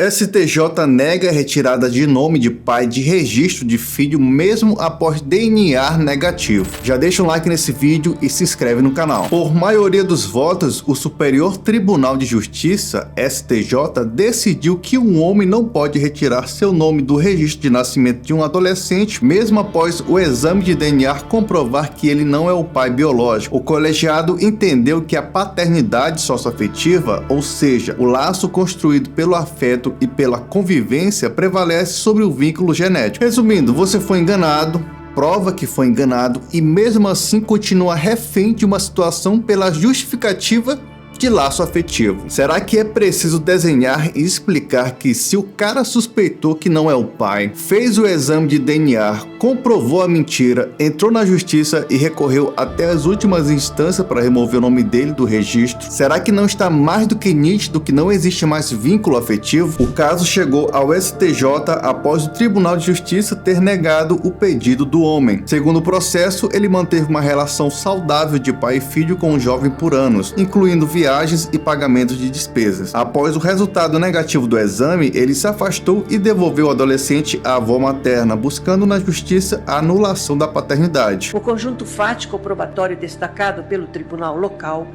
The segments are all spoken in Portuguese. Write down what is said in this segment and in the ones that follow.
STJ nega a retirada de nome de pai de registro de filho mesmo após DNA negativo. Já deixa um like nesse vídeo e se inscreve no canal. Por maioria dos votos, o Superior Tribunal de Justiça, STJ, decidiu que um homem não pode retirar seu nome do registro de nascimento de um adolescente mesmo após o exame de DNA comprovar que ele não é o pai biológico. O colegiado entendeu que a paternidade socioafetiva, ou seja, o laço construído pelo afeto e pela convivência, prevalece sobre o vínculo genético. Resumindo, você foi enganado, prova que foi enganado e mesmo assim continua refém de uma situação pela justificativa de laço afetivo. Será que é preciso desenhar e explicar que se o cara suspeitou que não é o pai, fez o exame de DNA, comprovou a mentira, entrou na justiça e recorreu até as últimas instâncias para remover o nome dele do registro, será que não está mais do que nítido que não existe mais vínculo afetivo? O caso chegou ao STJ após o Tribunal de Justiça ter negado o pedido do homem. Segundo o processo, ele manteve uma relação saudável de pai e filho com o jovem por anos, incluindo viagens e pagamentos de despesas. Após o resultado negativo do exame, ele se afastou e devolveu o adolescente à avó materna, buscando na justiça a anulação da paternidade. O conjunto fático probatório destacado pelo tribunal local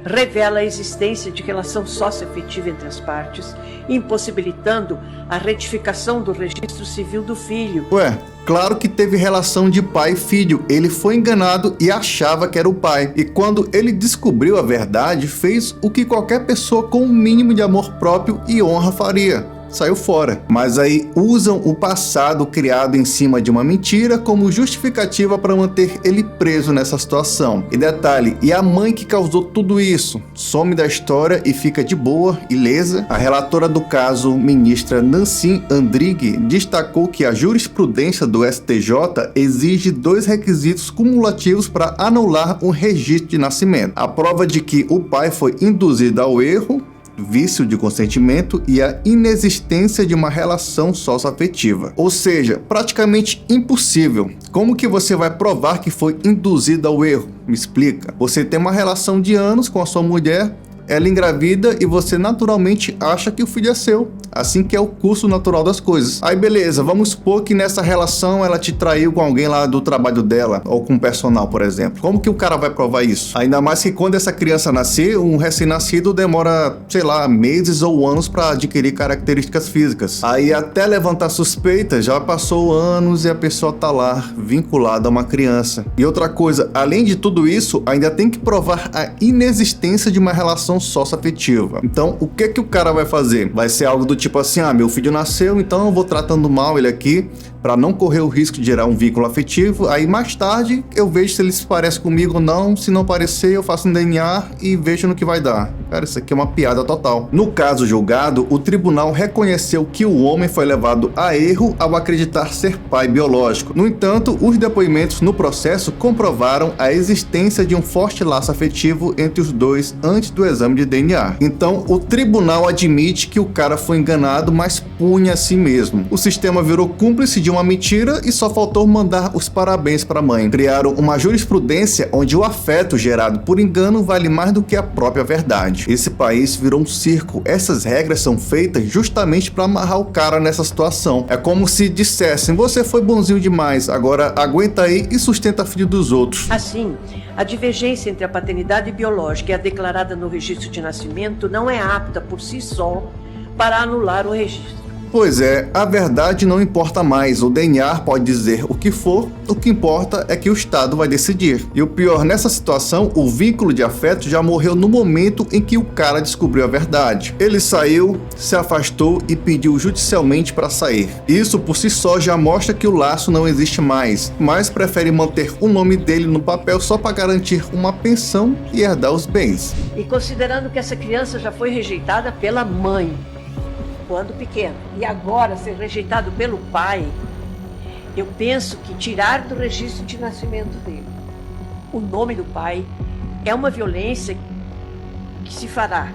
revela a existência de relação socioafetiva entre as partes, impossibilitando a retificação do registro civil do filho. Ué, claro que teve relação de pai e filho. Ele foi enganado e achava que era o pai. E quando ele descobriu a verdade, fez o que qualquer pessoa com um mínimo de amor próprio e honra faria. Saiu fora. Mas aí usam o passado criado em cima de uma mentira como justificativa para manter ele preso nessa situação. E detalhe, e a mãe que causou tudo isso? Some da história e fica de boa, ilesa? A relatora do caso, ministra Nancy Andrighi, destacou que a jurisprudência do STJ exige dois requisitos cumulativos para anular um registro de nascimento: a prova de que o pai foi induzido ao erro, vício de consentimento, e a inexistência de uma relação socioafetiva. Ou seja, praticamente impossível. Como que você vai provar que foi induzido ao erro? Me explica. Você tem uma relação de anos com a sua mulher, ela engravida e você naturalmente acha que o filho é seu. Assim que é o curso natural das coisas. Aí beleza, vamos supor que nessa relação ela te traiu com alguém lá do trabalho dela, ou com um personal, por exemplo. Como que o cara vai provar isso? Ainda mais que quando essa criança nascer, um recém-nascido demora, sei lá, meses ou anos para adquirir características físicas. Aí até levantar suspeita, já passou anos e a pessoa tá lá, vinculada a uma criança. E outra coisa, além de tudo isso, ainda tem que provar a inexistência de uma relação socioafetiva. Então, o que o cara vai fazer? Vai ser algo do tipo assim, meu filho nasceu, então eu vou tratando mal ele aqui para não correr o risco de gerar um vínculo afetivo. Aí mais tarde eu vejo se ele se parece comigo ou não. Se não parecer, eu faço um DNA e vejo no que vai dar. Cara, isso aqui é uma piada total. No caso julgado, o tribunal reconheceu que o homem foi levado a erro ao acreditar ser pai biológico. No entanto, os depoimentos no processo comprovaram a existência de um forte laço afetivo entre os dois antes do exame de DNA. Então, o tribunal admite que o cara foi enganado, mas pune a si mesmo. O sistema virou cúmplice de uma mentira e só faltou mandar os parabéns para a mãe. Criaram uma jurisprudência onde o afeto gerado por engano vale mais do que a própria verdade. Esse país virou um circo. Essas regras são feitas justamente para amarrar o cara nessa situação. É como se dissessem, você foi bonzinho demais, agora aguenta aí e sustenta filho dos outros. Assim, a divergência entre a paternidade biológica e a declarada no registro de nascimento não é apta por si só para anular o registro. Pois é, a verdade não importa mais, o DNA pode dizer o que for, o que importa é que o Estado vai decidir. E o pior, nessa situação, o vínculo de afeto já morreu no momento em que o cara descobriu a verdade. Ele saiu, se afastou e pediu judicialmente para sair. Isso por si só já mostra que o laço não existe mais, mas prefere manter o nome dele no papel só para garantir uma pensão e herdar os bens. E considerando que essa criança já foi rejeitada pela mãe quando pequeno, e agora ser rejeitado pelo pai, eu penso que tirar do registro de nascimento dele o nome do pai é uma violência que se fará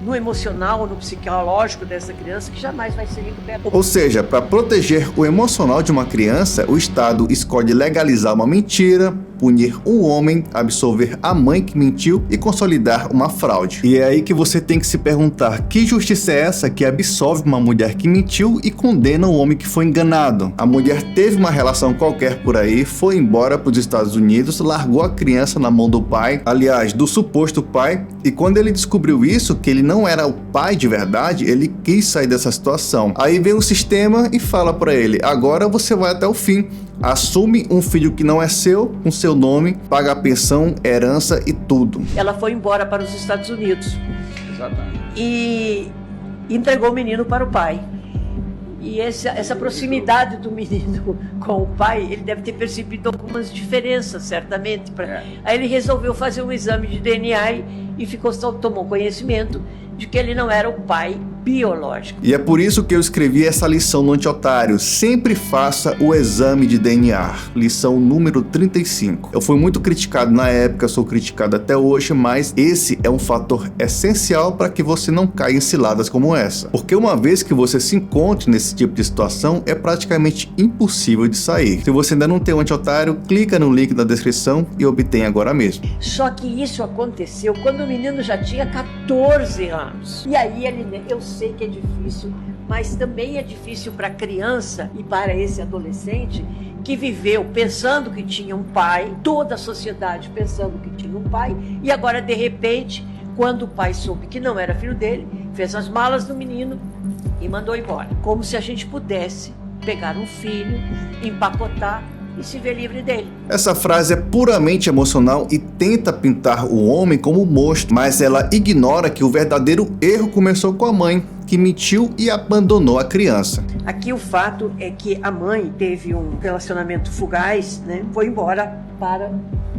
no emocional, no psicológico dessa criança, que jamais vai ser recuperado. Ou seja, para proteger o emocional de uma criança, o Estado escolhe legalizar uma mentira, punir o homem, absolver a mãe que mentiu e consolidar uma fraude. E é aí que você tem que se perguntar: que justiça é essa que absolve uma mulher que mentiu e condena o homem que foi enganado? A mulher teve uma relação qualquer por aí, foi embora para os Estados Unidos, largou a criança na mão do pai, aliás, do suposto pai, e quando ele descobriu isso, que ele não era o pai de verdade, ele quis sair dessa situação. Aí vem o sistema e fala para ele: agora você vai até o fim. Assume um filho que não é seu, com seu nome, paga a pensão, herança e tudo. Ela foi embora para os Estados Unidos. Exatamente. E entregou o menino para o pai. E essa proximidade do menino com o pai, ele deve ter percebido algumas diferenças, certamente. Aí ele resolveu fazer um exame de DNA e tomou conhecimento de que ele não era o pai biológico. E é por isso que eu escrevi essa lição no Anti-Otário: sempre faça o exame de DNA. Lição número 35. Eu fui muito criticado na época, sou criticado até hoje, mas esse é um fator essencial para que você não caia em ciladas como essa. Porque uma vez que você se encontre nesse tipo de situação, é praticamente impossível de sair. Se você ainda não tem o Anti-Otário, clica no link da descrição e obtém agora mesmo. Só que isso aconteceu quando o menino já tinha 14 anos. E aí eu sei que é difícil, mas também é difícil para a criança e para esse adolescente que viveu pensando que tinha um pai, toda a sociedade pensando que tinha um pai, e agora de repente, quando o pai soube que não era filho dele, fez as malas do menino e mandou embora. Como se a gente pudesse pegar um filho, empacotar e se ver livre dele. Essa frase é puramente emocional e tenta pintar o homem como monstro, mas ela ignora que o verdadeiro erro começou com a mãe, que mentiu e abandonou a criança. Aqui o fato é que a mãe teve um relacionamento fugaz, né? Foi embora para...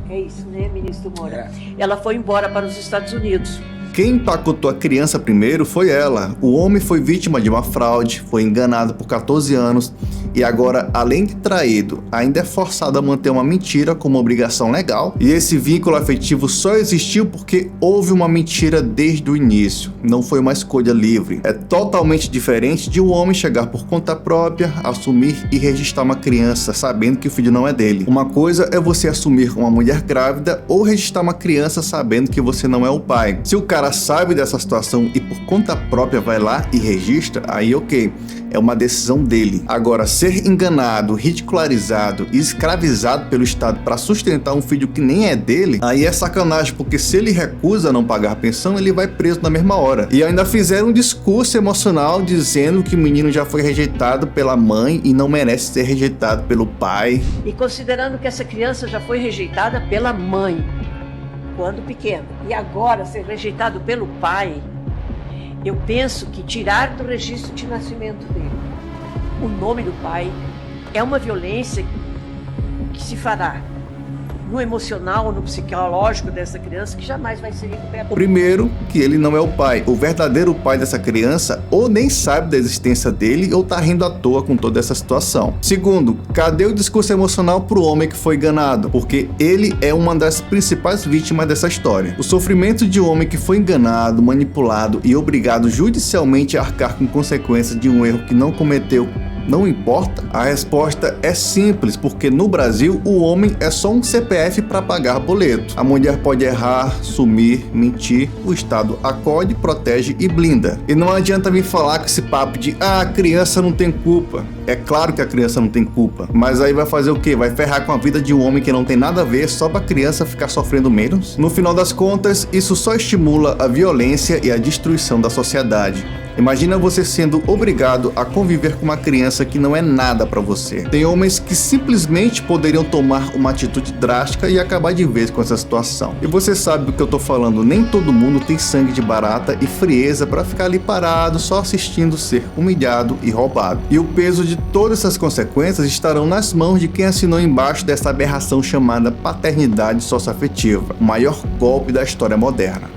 É isso, né, ministro Moura? Ela foi embora para os Estados Unidos. Quem empacotou a criança primeiro foi ela. O homem foi vítima de uma fraude, foi enganado por 14 anos e agora, além de traído, ainda é forçado a manter uma mentira como obrigação legal. E esse vínculo afetivo só existiu porque houve uma mentira desde o início. Não foi uma escolha livre. É totalmente diferente de um homem chegar por conta própria, assumir e registrar uma criança sabendo que o filho não é dele. Uma coisa é você assumir uma mulher grávida ou registrar uma criança sabendo que você não é o pai. Se o cara sabe dessa situação e por conta própria vai lá e registra, aí ok, é uma decisão dele. Agora, ser enganado, ridicularizado e escravizado pelo Estado para sustentar um filho que nem é dele, aí é sacanagem, porque se ele recusa não pagar a pensão, ele vai preso na mesma hora. E ainda fizeram um discurso emocional dizendo que o menino já foi rejeitado pela mãe e não merece ser rejeitado pelo pai. E considerando que essa criança já foi rejeitada pela mãe quando pequeno, e agora ser rejeitado pelo pai, eu penso que tirar do registro de nascimento dele o nome do pai é uma violência que se fará no emocional, no psicológico dessa criança, que jamais vai ser recuperado. Primeiro, que ele não é o pai. O verdadeiro pai dessa criança ou nem sabe da existência dele ou tá rindo à toa com toda essa situação. Segundo, cadê o discurso emocional pro homem que foi enganado? Porque ele é uma das principais vítimas dessa história. O sofrimento de um homem que foi enganado, manipulado e obrigado judicialmente a arcar com consequências de um erro que não cometeu não importa? A resposta é simples, porque no Brasil o homem é só um CPF para pagar boleto. A mulher pode errar, sumir, mentir, o Estado acode, protege e blinda. E não adianta vir falar com esse papo de a criança não tem culpa. É claro que a criança não tem culpa, mas aí vai fazer o quê? Vai ferrar com a vida de um homem que não tem nada a ver só para a criança ficar sofrendo menos? No final das contas, isso só estimula a violência e a destruição da sociedade. Imagina você sendo obrigado a conviver com uma criança que não é nada pra você. Tem homens que simplesmente poderiam tomar uma atitude drástica e acabar de vez com essa situação. E você sabe do que eu tô falando, nem todo mundo tem sangue de barata e frieza pra ficar ali parado só assistindo ser humilhado e roubado. E o peso de todas essas consequências estarão nas mãos de quem assinou embaixo dessa aberração chamada paternidade socioafetiva, o maior golpe da história moderna.